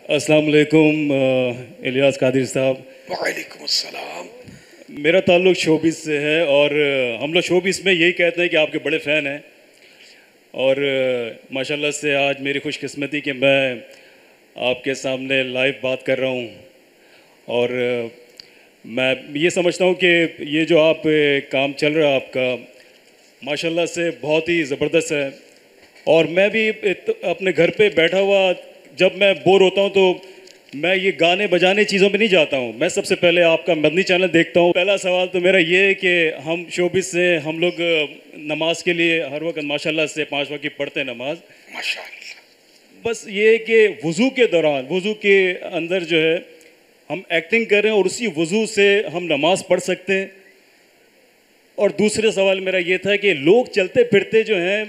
अस्सलाम वालेकुम इलियास कादिर साहब। वालेकुम अस्सलाम। मेरा ताल्लुक़ शोबिस से है और हम लोग शोबिस में यही कहते हैं कि आपके बड़े फ़ैन हैं और माशाल्लाह से आज मेरी खुशकिस्मती कि मैं आपके सामने लाइव बात कर रहा हूँ और मैं ये समझता हूँ कि ये जो आप काम चल रहा है आपका माशाल्लाह से बहुत ही ज़बरदस्त है। और मैं भी अपने घर पे बैठा हुआ जब मैं बोर होता हूँ तो मैं ये गाने बजाने चीज़ों में नहीं जाता हूँ, मैं सबसे पहले आपका मदनी चैनल देखता हूँ। पहला सवाल तो मेरा ये है कि हम शोबिस से हम लोग नमाज के लिए हर वक्त माशाल्लाह से 5 वक्त की पढ़ते हैं नमाज माशाल्लाह। बस ये है कि वज़ू के दौरान वज़ू के अंदर जो है हम एक्टिंग करें और उसी वज़ू से हम नमाज पढ़ सकते हैं। और दूसरा सवाल मेरा ये था कि लोग चलते फिरते जो हैं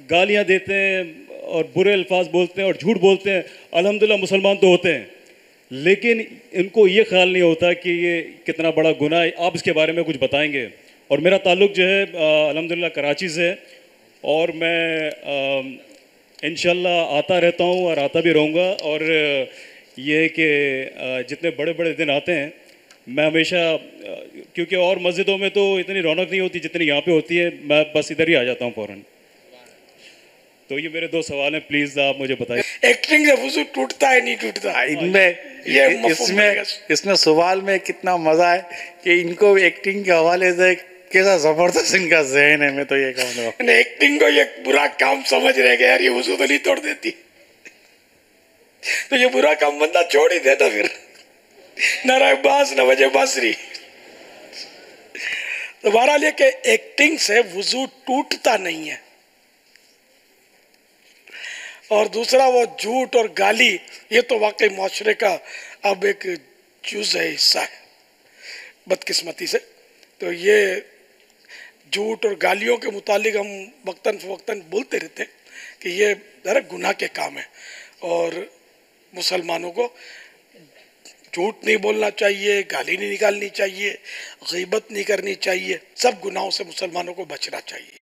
गालियाँ देते हैं और बुरे अल्फाज बोलते हैं और झूठ बोलते हैं। अल्हम्दुलिल्लाह मुसलमान तो होते हैं, लेकिन इनको ये ख्याल नहीं होता कि ये कितना बड़ा गुनाह है। आप इसके बारे में कुछ बताएंगे। और मेरा ताल्लुक़ जो है अल्हम्दुलिल्लाह कराची से है और मैं इंशाल्लाह आता रहता हूँ और आता भी रहूँगा। और ये कि जितने बड़े बड़े दिन आते हैं मैं हमेशा क्योंकि और मस्जिदों में तो इतनी रौनक नहीं होती जितनी यहाँ पे होती है, मैं बस इधर ही आ जाता हूँ फ़ौरन। तो ये मेरे 2 सवाल हैं, प्लीज़ आप मुझे बताइए। एक्टिंग से वज़ू टूटता है नहीं टूटता? इसमें सवाल में कितना मज़ा है कि इनको एक्टिंग के हवाले से कैसा ज़बरदस्त इनका ज़हन है। मैं तो ये कहूँगा एक्टिंग को ये बुरा काम समझ रहे कि यार ये वज़ू तो नहीं तोड़ देती, तो ये बुरा काम बंदा छोड़ ही देता फिर, न रहे बांस न बजे बांसुरी। तो बहरहाल ये कि एक्टिंग से वज़ू टूटता नहीं है। और दूसरा वो झूठ और गाली, ये तो वाकई माशरे का अब एक जुज़ है, हिस्सा है बदकिस्मती से। तो ये झूठ और गालियों के मुतालिक हम वक्तन फ़वक्तन बोलते रहते हैं कि ये दर गुनाह के काम है और मुसलमानों को झूठ नहीं बोलना चाहिए, गाली नहीं निकालनी चाहिए, ग़ीबत नहीं करनी चाहिए, सब गुनाहों से मुसलमानों को बचना चाहिए।